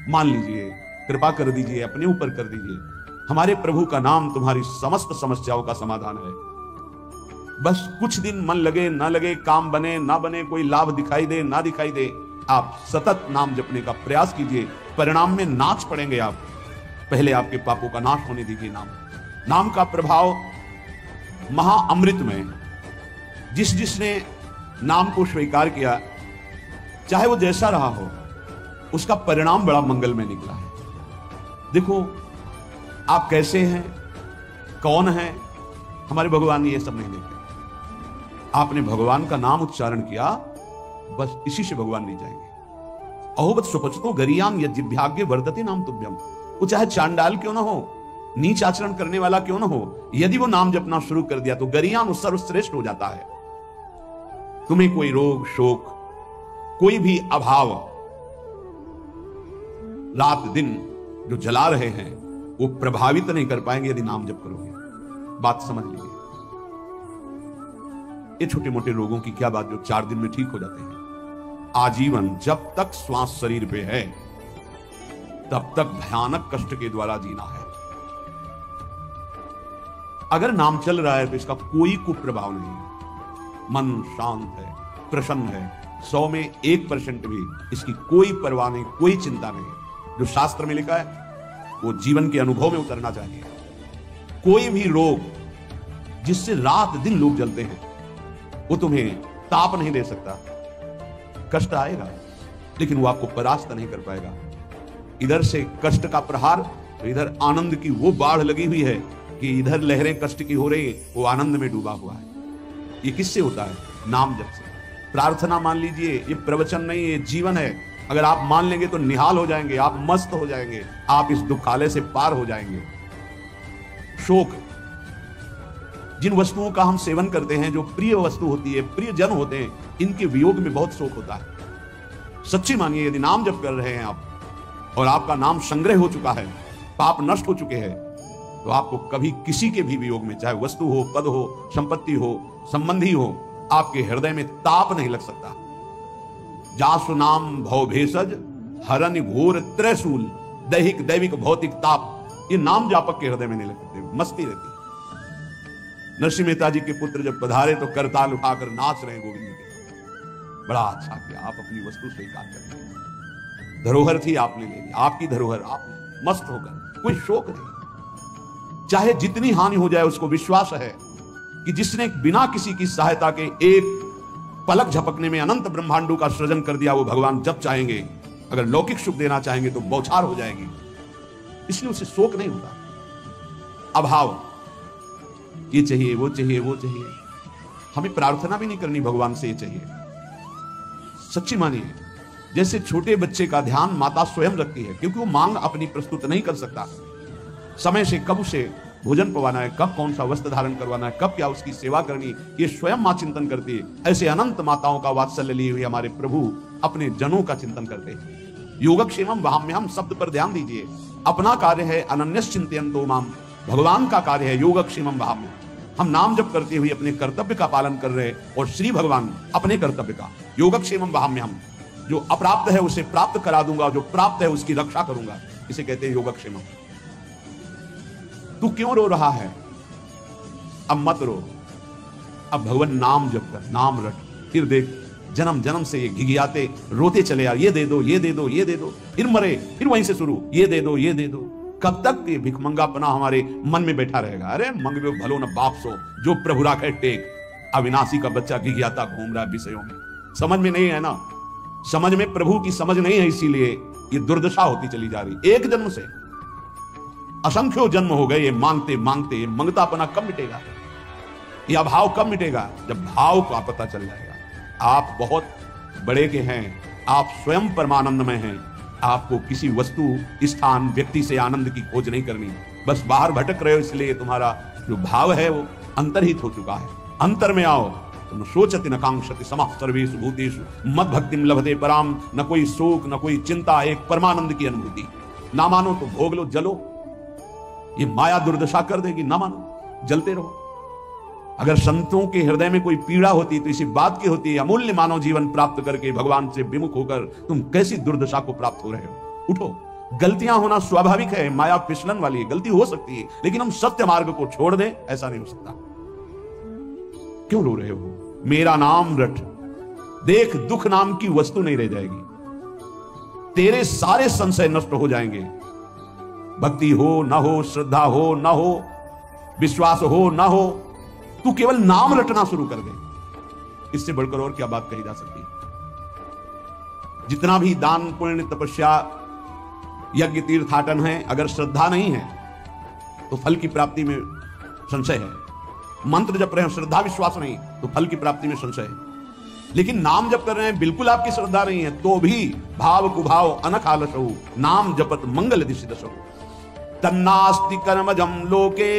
मान लीजिए, कृपा कर दीजिए, अपने ऊपर कर दीजिए। हमारे प्रभु का नाम तुम्हारी समस्त समस्याओं का समाधान है। बस कुछ दिन मन लगे ना लगे, काम बने ना बने, कोई लाभ दिखाई दे ना दिखाई दे, आप सतत नाम जपने का प्रयास कीजिए। परिणाम में नाच पड़ेंगे आप। पहले आपके पापों का नाश होने दीजिए। नाम का प्रभाव महाअमृत में, जिसने नाम को स्वीकार किया, चाहे वो जैसा रहा हो, उसका परिणाम बड़ा मंगलमय निकला है। देखो आप कैसे हैं, कौन हैं, हमारे भगवान ने ये सब नहीं देखे। आपने भगवान का नाम उच्चारण किया, बस इसी से भगवान नहीं जाएंगे। अहोबत सुपचतो गरियाम यज्ञभाग्य वर्धते नाम तुभ्यम। वो चाहे चांडाल क्यों ना हो, नीच आचरण करने वाला क्यों ना हो, यदि वो नाम जपना शुरू कर दिया तो गरियाम सर्वश्रेष्ठ हो जाता है। तुम्हें कोई रोग शोक, कोई भी अभाव रात दिन जो जला रहे हैं वो प्रभावित नहीं कर पाएंगे यदि नाम जप करोगे। बात समझ लीजिए। ये छोटे मोटे रोगों की क्या बात जो 4 दिन में ठीक हो जाते हैं। आजीवन जब तक श्वास शरीर पे है तब तक भयानक कष्ट के द्वारा जीना है। अगर नाम चल रहा है तो इसका कोई कुप्रभाव नहीं है। मन शांत है, प्रसन्न है, 100 में 1% भी इसकी कोई परवाह नहीं, कोई चिंता नहीं। जो शास्त्र में लिखा है वो जीवन के अनुभव में उतरना चाहिए। कोई भी रोग जिससे रात दिन लोग जलते हैं वो तुम्हें ताप नहीं दे सकता। कष्ट आएगा लेकिन वो आपको परास्त नहीं कर पाएगा। इधर से कष्ट का प्रहार तो इधर आनंद की वो बाढ़ लगी हुई है कि इधर लहरें कष्ट की हो रही, वो आनंद में डूबा हुआ है। ये किससे होता है? नाम जप से। प्रार्थना मान लीजिए, ये प्रवचन नहीं, ये जीवन है। अगर आप मान लेंगे तो निहाल हो जाएंगे, आप मस्त हो जाएंगे, आप इस दुखालय से पार हो जाएंगे। शोक, जिन वस्तुओं का हम सेवन करते हैं, जो प्रिय वस्तु होती है, प्रिय जन होते हैं, इनके वियोग में बहुत शोक होता है। सच्ची मानिए, यदि नाम जप कर रहे हैं आप और आपका नाम संग्रह हो चुका है, पाप नष्ट हो चुके हैं, तो आपको कभी किसी के भी वियोग में, चाहे वस्तु हो, पद हो, संपत्ति हो, संबंधी हो, आपके हृदय में ताप नहीं लग सकता। जासु नाम भव भेषज हरन घोर त्रैशूल, दैहिक दैविक भौतिक ताप ये नाम जापक के हृदय में नहीं लग सकते। मस्ती रहती। नरसिंह मेहता जी के पुत्र जब पधारे तो करताल उठाकर नाच रहे गोविंद के। बड़ा अच्छा किया, आप अपनी वस्तु स्वीकार कर लें। धरोहर थी, आपने ले ली, आपकी धरोहर, आप मस्त होकर, कोई शोक नहीं। चाहे जितनी हानि हो जाए, उसको विश्वास है कि जिसने बिना किसी की सहायता के एक पलक झपकने में अनंत ब्रह्मांडों का सृजन कर दिया, वो भगवान जब चाहेंगे, अगर लौकिक सुख देना चाहेंगे तो बौछार हो जाएगी। इसलिए उसे शोक नहीं होता। अभाव, ये चाहिए, वो चाहिए, वो चाहिए, हमें प्रार्थना भी नहीं करनी भगवान से ये चाहिए। सच्ची मानिए, जैसे छोटे बच्चे का ध्यान माता स्वयं रखती है, क्योंकि वो मांग अपनी प्रस्तुत नहीं कर सकता। समय से कब उसे भोजन पवाना है, कब कौन सा वस्त्र धारण करवाना है, कब क्या उसकी सेवा करनी, ये स्वयं मां चिंतन करती है। ऐसे अनंत माताओं का वात्सल्य लिए हुए हमारे प्रभु अपने जनों का चिंतन करते हैं। योगक्षेमम वहाम्यहम शब्द पर ध्यान दीजिए। अपना कार्य है अनन्यस चिंतयन्तो माम, भगवान का कार्य है योगक्षेमम वहाम्यहम। हम नाम जप करते हुए अपने कर्तव्य का पालन कर रहे हैं और श्री भगवान अपने कर्तव्य का। योगक्षेमम वहाम्यहम, जो अप्राप्त है उसे प्राप्त करा दूंगा, जो प्राप्त है उसकी रक्षा करूंगा, इसे कहते हैं योगक्षेमम। तू क्यों रो रहा है? अब मत रो, अब भगवान नाम जप कर, नाम रट। फिर देख, जन्म जन्म से ये घिघियाते रोते चले यार, ये दे दो, ये दे दो, ये दे दो, फिर मरे, फिर वहीं से शुरू, ये दे दो, ये दे दो। कब तक ये भिखमंगापना हमारे मन में बैठा रहेगा? अरे मंगवे भलो न बाप सो, जो प्रभु राखे टेक। अविनाशी का बच्चा घिघियाता घूम रहा है विषयों में, समझ में नहीं है ना, समझ में प्रभु की समझ नहीं है, इसीलिए ये दुर्दशा होती चली जा रही। एक जन्म से असंख्यों जन्म हो गए ये मांगते मांगते। ये मंगतापना कब मिटेगा? ये अभाव कब मिटेगा? जब भाव का पता चल जाएगा। आप बहुत बड़े के हैं, आप स्वयं परमानंद में हैं। आपको किसी वस्तु, स्थान, व्यक्ति से आनंद की खोज नहीं करनी। बस बाहर भटक रहे हो, इसलिए तुम्हारा जो भाव है वो अंतर्हित हो चुका है। अंतर में आओ। न सोचति न कांक्षति समः सर्वेषु भूतेषु मद भक्तिम लभते पराम। न कोई शोक, न कोई चिंता, एक परमानंद की अनुभूति। ना मानो तो भोग लो, जलो, ये माया दुर्दशा कर देगी। ना मानो, जलते रहो। अगर संतों के हृदय में कोई पीड़ा होती तो इसी बात की होती है, अमूल्य मानव जीवन प्राप्त करके भगवान से विमुख होकर तुम कैसी दुर्दशा को प्राप्त हो रहे हो। उठो, गलतियां होना स्वाभाविक है, माया फिसलन वाली है, गलती हो सकती है, लेकिन हम सत्य मार्ग को छोड़ दें ऐसा नहीं हो सकता। क्यों रो रहे हो? मेरा नाम रट, देख दुख नाम की वस्तु नहीं रह जाएगी, तेरे सारे संशय नष्ट हो जाएंगे। भक्ति हो ना हो, श्रद्धा हो ना हो, विश्वास हो ना हो, तू केवल नाम रटना शुरू कर दे, इससे बढ़कर और क्या बात कही जा सकती है। जितना भी दान पुण्य तपस्या यज्ञ तीर्थाटन है, अगर श्रद्धा नहीं है तो फल की प्राप्ति में संशय है। मंत्र जप रहे हैं, श्रद्धा विश्वास नहीं तो फल की प्राप्ति में संशय है। लेकिन नाम जप कर रहे हैं, बिल्कुल आपकी श्रद्धा नहीं है तो भी भाव कुभाव अनख आलसहु नाम जपत मंगल दिशि दशहु। तन्नास्ति कर्मजम लोके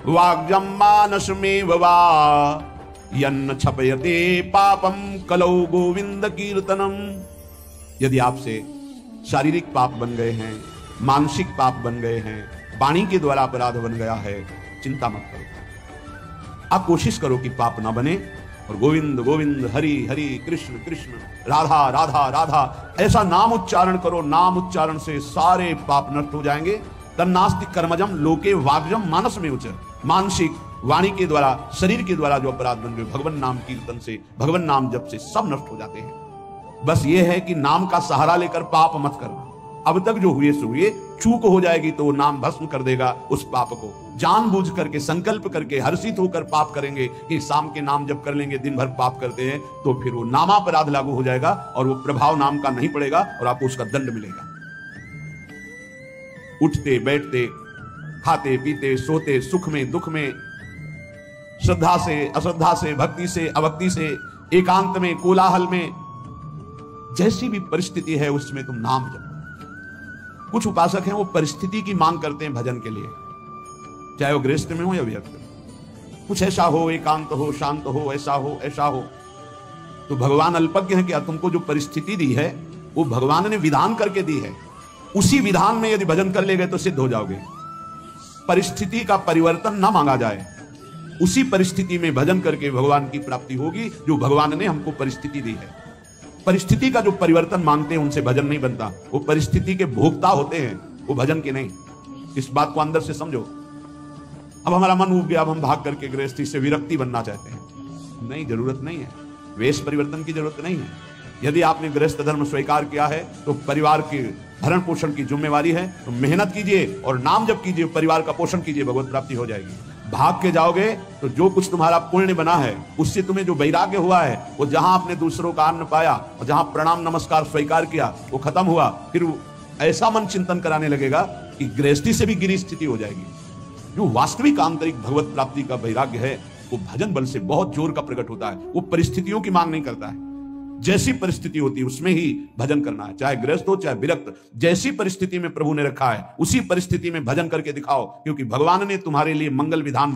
वाग्जम मानसमेव वा यन्न छपयते पापम कलौ गोविंद कीर्तनम। यदि आपसे शारीरिक पाप बन गए हैं, मानसिक पाप बन गए हैं, वाणी के द्वारा अपराध बन गया है, चिंता मत करो। आप कोशिश करो कि पाप ना बने और गोविंद गोविंद हरि हरि कृष्ण कृष्ण राधा राधा राधा ऐसा नाम उच्चारण करो। नाम उच्चारण से सारे पाप नष्ट हो जाएंगे। तन्नास्ति कर्मजम लोके वाग्जम मानस में उच्च, मानसिक वाणी के द्वारा शरीर के द्वारा जो अपराध बन गए, भगवान नाम कीर्तन से, भगवान नाम जप से सब नष्ट हो जाते हैं। बस ये है कि नाम का सहारा लेकर पाप मत करना। अब तक जो हुए सो हुए, चूक हो जाएगी तो नाम भस्म कर देगा उस पाप को। जानबूझ करके संकल्प करके हर्षित होकर पाप करेंगे कि शाम के नाम जप कर लेंगे, दिन भर पाप करते हैं, तो फिर वो नामापराध लागू हो जाएगा और वो प्रभाव नाम का नहीं पड़ेगा और आपको उसका दंड मिलेगा। उठते बैठते, खाते पीते, सोते, सुख में दुख में, श्रद्धा से अश्रद्धा से, भक्ति से अभक्ति से, एकांत में कोलाहल में, जैसी भी परिस्थिति है उसमें तुम नाम जपो। कुछ उपासक हैं वो परिस्थिति की मांग करते हैं भजन के लिए, चाहे वो गृहस्थ में हो या व्यर्थ में। कुछ ऐसा हो, एकांत हो, शांत हो, ऐसा हो ऐसा हो। तो भगवान अल्पज्ञ है क्या? तुमको जो परिस्थिति दी है वो भगवान ने विधान करके दी है, उसी विधान में यदि भजन कर ले गए तो सिद्ध हो जाओगे। परिस्थिति का परिवर्तन ना मांगा जाए, उसी परिस्थिति में भजन करके भगवान की प्राप्ति होगी जो भगवान ने हमको परिस्थिति दी है। परिस्थिति का जो परिवर्तन मांगते हैं उनसे भजन नहीं बनता, वो परिस्थिति के भोक्ता होते हैं, वो भजन के नहीं। इस बात को अंदर से समझो। अब हमारा मन उब गया, अब हम भाग करके गृहस्थी से विरक्ति बनना चाहते हैं, नहीं, जरूरत नहीं है। वेश परिवर्तन की जरूरत नहीं है। यदि आपने गृहस्थ धर्म स्वीकार किया है तो परिवार के भरण पोषण की जिम्मेवारी है, तो मेहनत कीजिए और नाम जप कीजिए, परिवार का पोषण कीजिए, भगवत प्राप्ति हो जाएगी। भाग के जाओगे तो जो कुछ तुम्हारा पुण्य बना है उससे तुम्हें जो वैराग्य हुआ है, वो जहां आपने दूसरों का अन्न पाया और जहां प्रणाम नमस्कार स्वीकार किया वो खत्म हुआ, फिर ऐसा मन चिंतन कराने लगेगा कि गृहस्थी से भी गिरी स्थिति हो जाएगी। जो वास्तविक आंतरिक भगवत प्राप्ति का वैराग्य है वो भजन बल से बहुत जोर का प्रकट होता है। वो परिस्थितियों की मांग नहीं करता है, जैसी परिस्थिति होती है उसमें ही भजन करना है, चाहे गृहस्थ हो चाहे विरक्त। जैसी परिस्थिति में प्रभु ने रखा है उसी परिस्थिति में भजन करके दिखाओ, क्योंकि भगवान ने तुम्हारे लिए मंगल विधान